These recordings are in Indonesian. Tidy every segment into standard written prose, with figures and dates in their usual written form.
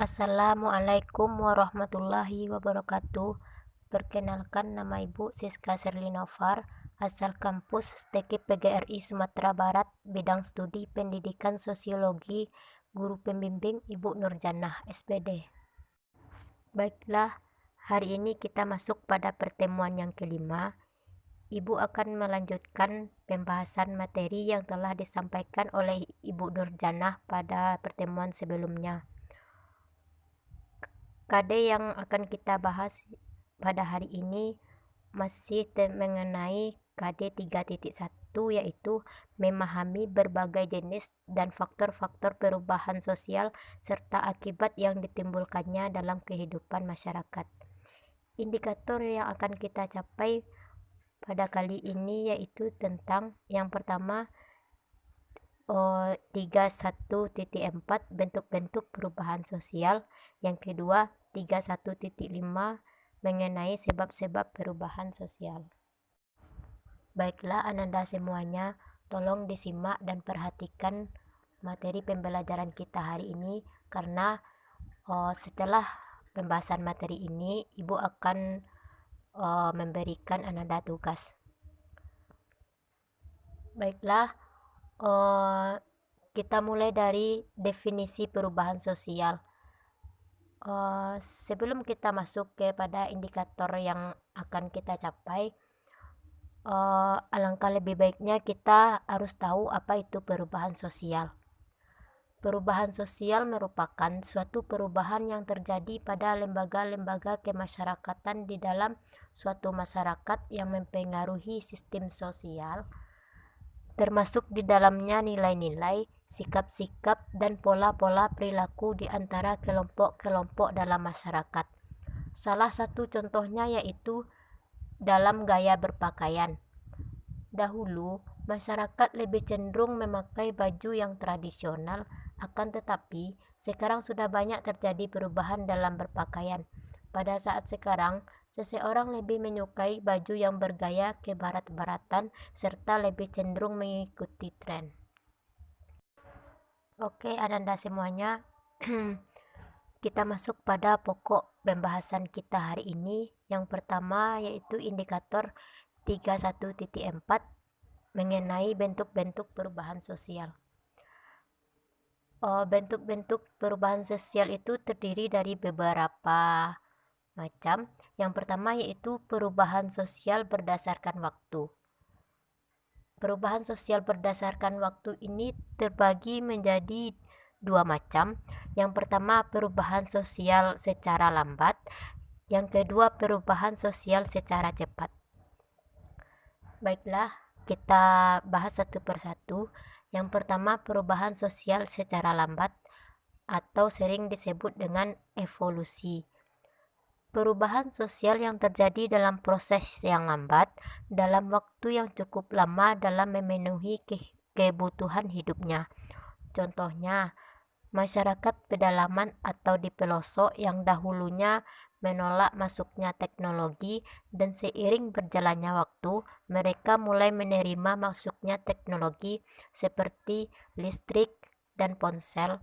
Assalamualaikum warahmatullahi wabarakatuh. Perkenalkan, nama Ibu Siska Serlinovar, asal kampus STEKIP PGRI Sumatera Barat, bidang studi pendidikan sosiologi, guru pembimbing Ibu Nurjannah, SPD. Baiklah, hari ini kita masuk pada pertemuan yang kelima. Ibu akan melanjutkan pembahasan materi yang telah disampaikan oleh Ibu Nurjannah pada pertemuan sebelumnya. KD yang akan kita bahas pada hari ini masih mengenai KD 3.1, yaitu memahami berbagai jenis dan faktor-faktor perubahan sosial serta akibat yang ditimbulkannya dalam kehidupan masyarakat. Indikator yang akan kita capai pada kali ini yaitu tentang yang pertama 31.4 bentuk-bentuk perubahan sosial, yang kedua 31.5 mengenai sebab-sebab perubahan sosial. Baiklah ananda semuanya, tolong disimak dan perhatikan materi pembelajaran kita hari ini, karena setelah pembahasan materi ini Ibu akan memberikan ananda tugas. Baiklah, kita mulai dari definisi perubahan sosial. Sebelum kita masuk kepada indikator yang akan kita capai, alangkah lebih baiknya kita harus tahu apa itu perubahan sosial. Perubahan sosial merupakan suatu perubahan yang terjadi pada lembaga-lembaga kemasyarakatan di dalam suatu masyarakat yang mempengaruhi sistem sosial, termasuk di dalamnya nilai-nilai, sikap-sikap, dan pola-pola perilaku di antara kelompok-kelompok dalam masyarakat. Salah satu contohnya yaitu dalam gaya berpakaian. Dahulu, masyarakat lebih cenderung memakai baju yang tradisional, akan tetapi sekarang sudah banyak terjadi perubahan dalam berpakaian. Pada saat sekarang, seseorang lebih menyukai baju yang bergaya kebarat-baratan serta lebih cenderung mengikuti tren. Oke, ananda semuanya, kita masuk pada pokok pembahasan kita hari ini. Yang pertama yaitu indikator 31.4 mengenai bentuk-bentuk perubahan sosial. Bentuk-bentuk perubahan sosial itu terdiri dari beberapa macam. Yang pertama yaitu perubahan sosial berdasarkan waktu. Perubahan sosial berdasarkan waktu ini terbagi menjadi dua macam. Yang pertama perubahan sosial secara lambat, yang kedua perubahan sosial secara cepat. Baiklah, kita bahas satu persatu. Yang pertama perubahan sosial secara lambat atau sering disebut dengan evolusi. Perubahan sosial yang terjadi dalam proses yang lambat dalam waktu yang cukup lama dalam memenuhi kebutuhan hidupnya. Contohnya, masyarakat pedalaman atau di pelosok yang dahulunya menolak masuknya teknologi, dan seiring berjalannya waktu mereka mulai menerima masuknya teknologi seperti listrik dan ponsel.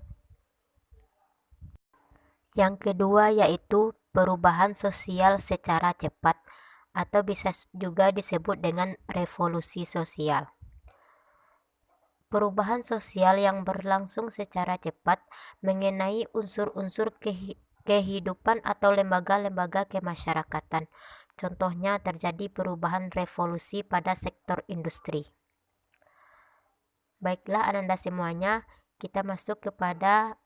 Yang kedua yaitu perubahan sosial secara cepat atau bisa juga disebut dengan revolusi sosial. Perubahan sosial yang berlangsung secara cepat mengenai unsur-unsur kehidupan atau lembaga-lembaga kemasyarakatan. Contohnya terjadi perubahan revolusi pada sektor industri. Baiklah ananda semuanya, kita masuk kepada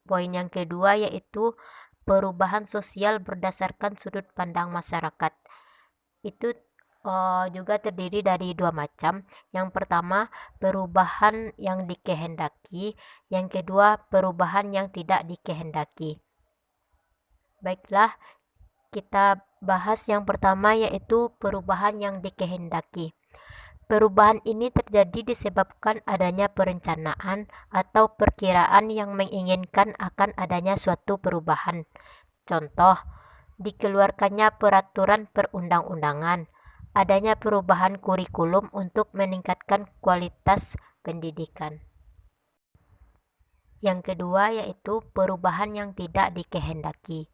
poin yang kedua yaitu perubahan sosial berdasarkan sudut pandang masyarakat. Itu juga terdiri dari dua macam. Yang pertama perubahan yang dikehendaki, yang kedua perubahan yang tidak dikehendaki. Baiklah, kita bahas yang pertama yaitu perubahan yang dikehendaki. Perubahan ini terjadi disebabkan adanya perencanaan atau perkiraan yang menginginkan akan adanya suatu perubahan. Contoh, dikeluarkannya peraturan perundang-undangan, adanya perubahan kurikulum untuk meningkatkan kualitas pendidikan. Yang kedua yaitu perubahan yang tidak dikehendaki.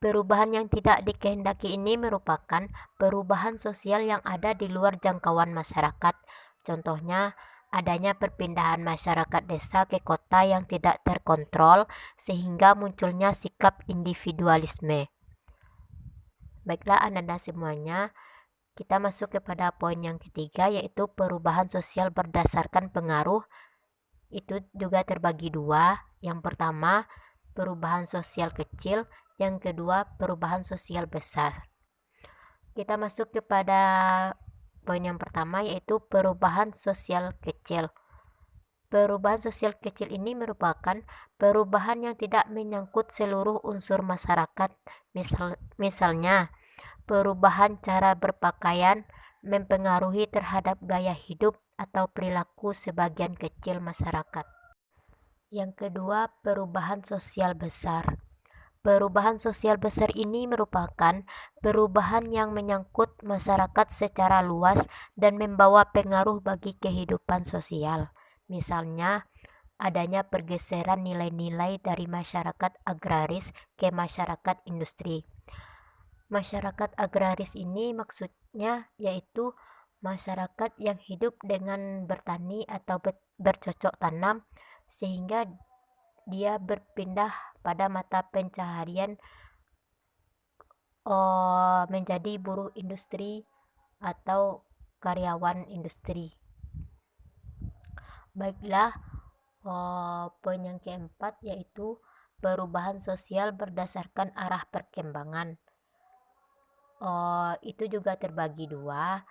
Perubahan yang tidak dikehendaki ini merupakan perubahan sosial yang ada di luar jangkauan masyarakat. Contohnya, adanya perpindahan masyarakat desa ke kota yang tidak terkontrol sehingga munculnya sikap individualisme. Baiklah Ananda semuanya, kita masuk kepada poin yang ketiga yaitu perubahan sosial berdasarkan pengaruh. Itu juga terbagi dua. Yang pertama, perubahan sosial kecil, yang kedua perubahan sosial besar. Kita masuk kepada poin yang pertama yaitu perubahan sosial kecil. Perubahan sosial kecil ini merupakan perubahan yang tidak menyangkut seluruh unsur masyarakat. Misalnya, perubahan cara berpakaian mempengaruhi terhadap gaya hidup atau perilaku sebagian kecil masyarakat. Yang kedua, perubahan sosial besar. Perubahan sosial besar ini merupakan perubahan yang menyangkut masyarakat secara luas dan membawa pengaruh bagi kehidupan sosial. Misalnya, adanya pergeseran nilai-nilai dari masyarakat agraris ke masyarakat industri. Masyarakat agraris ini maksudnya yaitu masyarakat yang hidup dengan bertani atau bercocok tanam sehingga dia berpindah pada mata pencaharian menjadi buruh industri atau karyawan industri. Baiklah, poin yang keempat yaitu perubahan sosial berdasarkan arah perkembangan. Itu juga terbagi dua,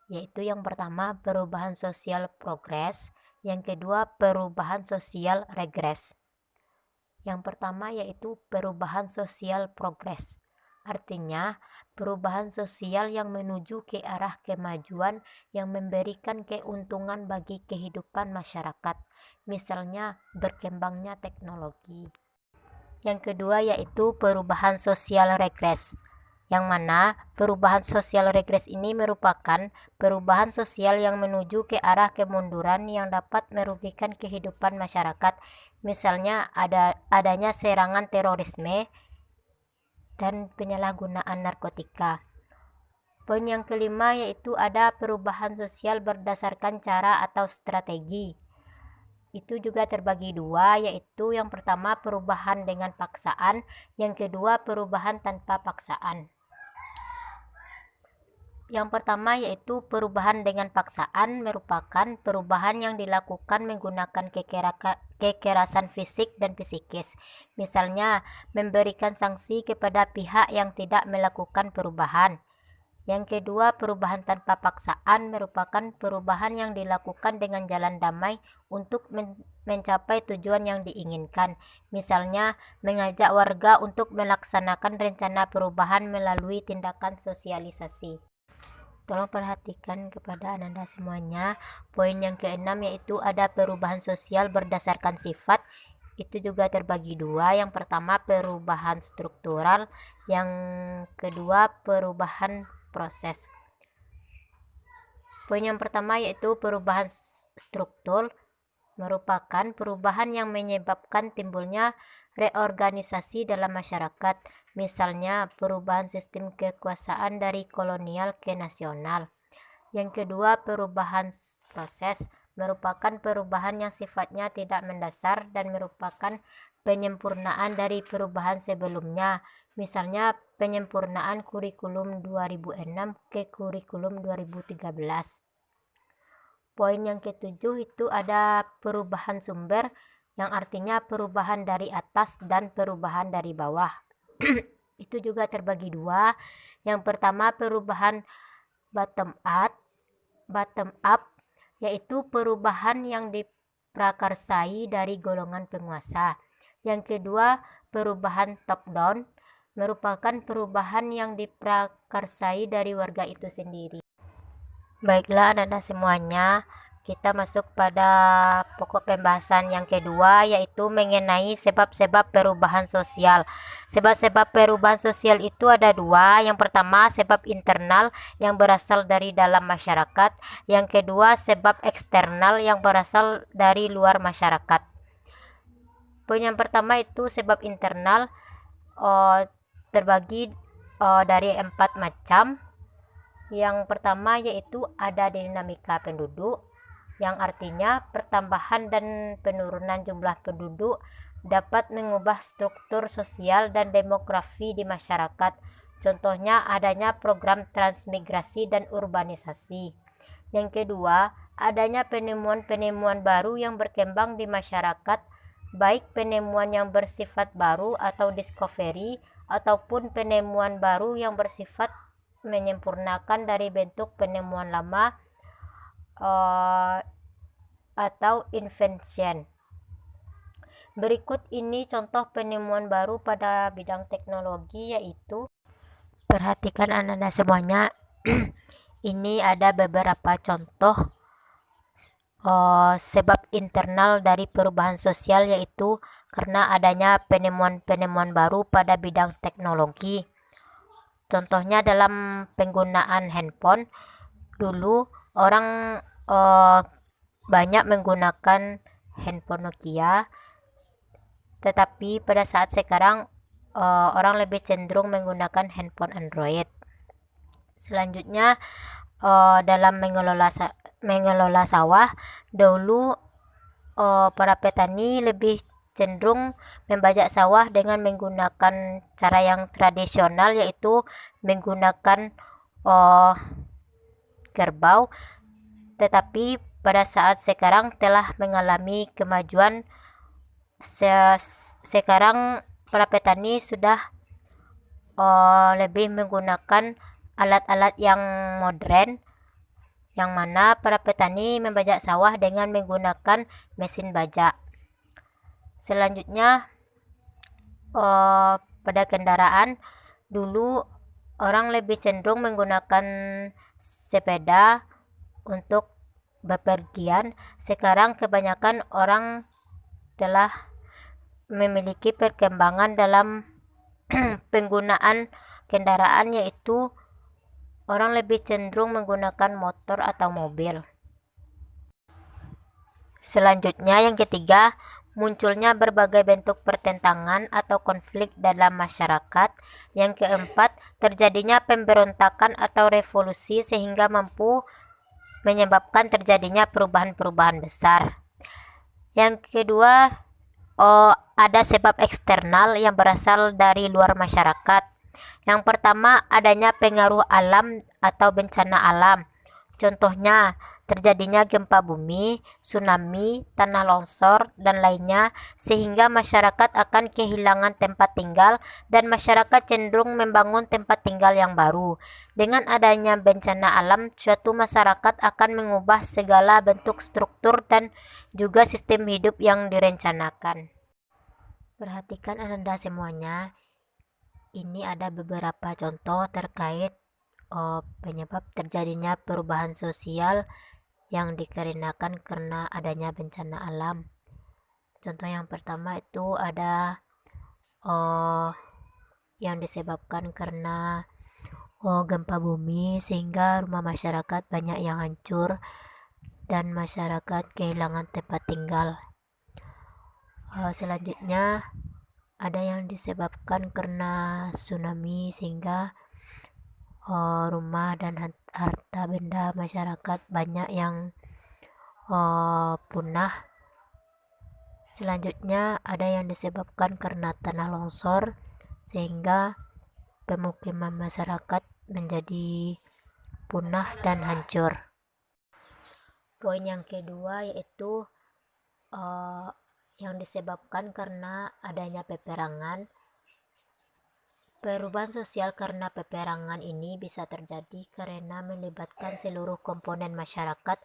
yaitu yang pertama perubahan sosial progres, yang kedua perubahan sosial regres. Yang pertama yaitu perubahan sosial progres. Artinya, perubahan sosial yang menuju ke arah kemajuan yang memberikan keuntungan bagi kehidupan masyarakat. Misalnya, berkembangnya teknologi. Yang kedua yaitu perubahan sosial regres. Yang mana perubahan sosial regres ini merupakan perubahan sosial yang menuju ke arah kemunduran yang dapat merugikan kehidupan masyarakat. Misalnya adanya serangan terorisme dan penyalahgunaan narkotika. Poin yang kelima yaitu ada perubahan sosial berdasarkan cara atau strategi. Itu juga terbagi dua, yaitu yang pertama perubahan dengan paksaan, yang kedua perubahan tanpa paksaan. Yang pertama yaitu perubahan dengan paksaan merupakan perubahan yang dilakukan menggunakan kekerasan fisik dan psikis. Misalnya, memberikan sanksi kepada pihak yang tidak melakukan perubahan. Yang kedua, perubahan tanpa paksaan merupakan perubahan yang dilakukan dengan jalan damai untuk mencapai tujuan yang diinginkan. Misalnya, mengajak warga untuk melaksanakan rencana perubahan melalui tindakan sosialisasi. Tolong perhatikan kepada Ananda semuanya. Poin yang keenam yaitu ada perubahan sosial berdasarkan sifat. Itu juga terbagi dua. Yang pertama perubahan struktural, yang kedua perubahan proses. Poin yang pertama yaitu perubahan struktur merupakan perubahan yang menyebabkan timbulnya reorganisasi dalam masyarakat. Misalnya perubahan sistem kekuasaan dari kolonial ke nasional. Yang kedua, perubahan proses merupakan perubahan yang sifatnya tidak mendasar dan merupakan penyempurnaan dari perubahan sebelumnya. Misalnya penyempurnaan kurikulum 2006 ke kurikulum 2013. Poin yang ketujuh itu ada perubahan sumber, yang artinya perubahan dari atas dan perubahan dari bawah. Itu juga terbagi dua. Yang pertama perubahan bottom up, yaitu perubahan yang diprakarsai dari golongan penguasa. Yang kedua perubahan top down, merupakan perubahan yang diprakarsai dari warga itu sendiri. Baiklah Anda semuanya, kita masuk pada pokok pembahasan yang kedua, yaitu mengenai sebab-sebab perubahan sosial. Sebab-sebab perubahan sosial itu ada dua. Yang pertama sebab internal yang berasal dari dalam masyarakat. Yang kedua sebab eksternal yang berasal dari luar masyarakat. Poin yang pertama itu sebab internal terbagi dari 4 macam. Yang pertama yaitu ada dinamika penduduk, yang artinya pertambahan dan penurunan jumlah penduduk dapat mengubah struktur sosial dan demografi di masyarakat. Contohnya adanya program transmigrasi dan urbanisasi. Yang kedua, adanya penemuan-penemuan baru yang berkembang di masyarakat, baik penemuan yang bersifat baru atau discovery ataupun penemuan baru yang bersifat menyempurnakan dari bentuk penemuan lama atau invention. Berikut ini contoh penemuan baru pada bidang teknologi, yaitu perhatikan Anda semuanya. Ini ada beberapa contoh sebab internal dari perubahan sosial, yaitu karena adanya penemuan-penemuan baru pada bidang teknologi. Contohnya dalam penggunaan handphone, dulu orang banyak menggunakan handphone Nokia, tetapi pada saat sekarang orang lebih cenderung menggunakan handphone Android. Selanjutnya dalam mengelola sawah, dahulu para petani lebih cenderung membajak sawah dengan menggunakan cara yang tradisional, yaitu menggunakan kerbau. Tetapi pada saat sekarang telah mengalami kemajuan. Sekarang para petani sudah lebih menggunakan alat-alat yang modern, yang mana para petani membajak sawah dengan menggunakan mesin bajak. Selanjutnya pada kendaraan, dulu orang lebih cenderung menggunakan sepeda untuk bepergian. Sekarang kebanyakan orang telah memiliki perkembangan dalam penggunaan kendaraan, yaitu orang lebih cenderung menggunakan motor atau mobil. Selanjutnya yang ketiga, munculnya berbagai bentuk pertentangan atau konflik dalam masyarakat. Yang keempat, terjadinya pemberontakan atau revolusi sehingga mampu menyebabkan terjadinya perubahan-perubahan besar. Yang kedua, ada sebab eksternal yang berasal dari luar masyarakat. Yang pertama, adanya pengaruh alam atau bencana alam. Contohnya, terjadinya gempa bumi, tsunami, tanah longsor, dan lainnya, sehingga masyarakat akan kehilangan tempat tinggal dan masyarakat cenderung membangun tempat tinggal yang baru. Dengan adanya bencana alam, suatu masyarakat akan mengubah segala bentuk struktur dan juga sistem hidup yang direncanakan. Perhatikan Anda semuanya, ini ada beberapa contoh terkait penyebab terjadinya perubahan sosial yang dikarenakan karena adanya bencana alam. Contoh yang pertama itu ada yang disebabkan karena gempa bumi, sehingga rumah masyarakat banyak yang hancur dan masyarakat kehilangan tempat tinggal. Selanjutnya ada yang disebabkan karena tsunami, sehingga rumah dan harta benda masyarakat banyak yang punah. Selanjutnya ada yang disebabkan karena tanah longsor, sehingga pemukiman masyarakat menjadi punah dan hancur. Poin yang kedua yaitu yang disebabkan karena adanya peperangan. Perubahan sosial karena peperangan ini bisa terjadi karena melibatkan seluruh komponen masyarakat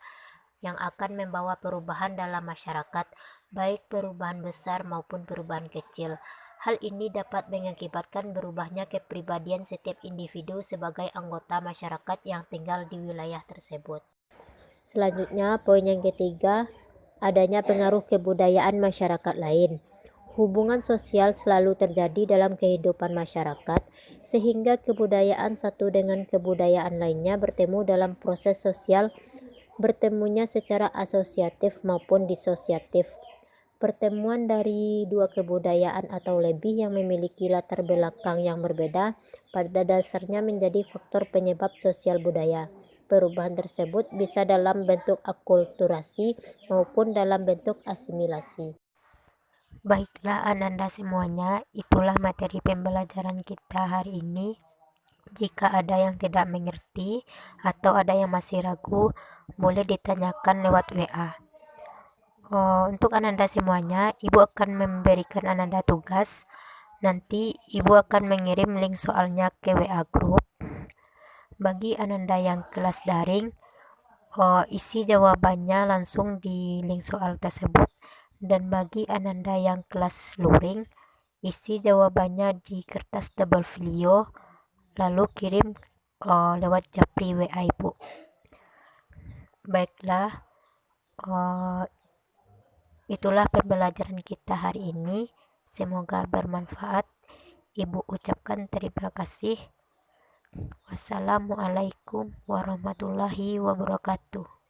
yang akan membawa perubahan dalam masyarakat, baik perubahan besar maupun perubahan kecil. Hal ini dapat mengakibatkan berubahnya kepribadian setiap individu sebagai anggota masyarakat yang tinggal di wilayah tersebut. Selanjutnya, poin yang ketiga, adanya pengaruh kebudayaan masyarakat lain. Hubungan sosial selalu terjadi dalam kehidupan masyarakat, sehingga kebudayaan satu dengan kebudayaan lainnya bertemu dalam proses sosial, bertemunya secara asosiatif maupun disosiatif. Pertemuan dari dua kebudayaan atau lebih yang memiliki latar belakang yang berbeda pada dasarnya menjadi faktor penyebab sosial budaya. Perubahan tersebut bisa dalam bentuk akulturasi maupun dalam bentuk asimilasi. Baiklah Ananda semuanya, itulah materi pembelajaran kita hari ini. Jika ada yang tidak mengerti atau ada yang masih ragu, boleh ditanyakan lewat WA. Untuk Ananda semuanya, Ibu akan memberikan Ananda tugas. Nanti Ibu akan mengirim link soalnya ke WA group. Bagi Ananda yang kelas daring, isi jawabannya langsung di link soal tersebut. Dan bagi Ananda yang kelas luring, isi jawabannya di kertas tebal folio, lalu kirim lewat japri WA Ibu. Baiklah, itulah pembelajaran kita hari ini. Semoga bermanfaat. Ibu ucapkan terima kasih. Wassalamualaikum warahmatullahi wabarakatuh.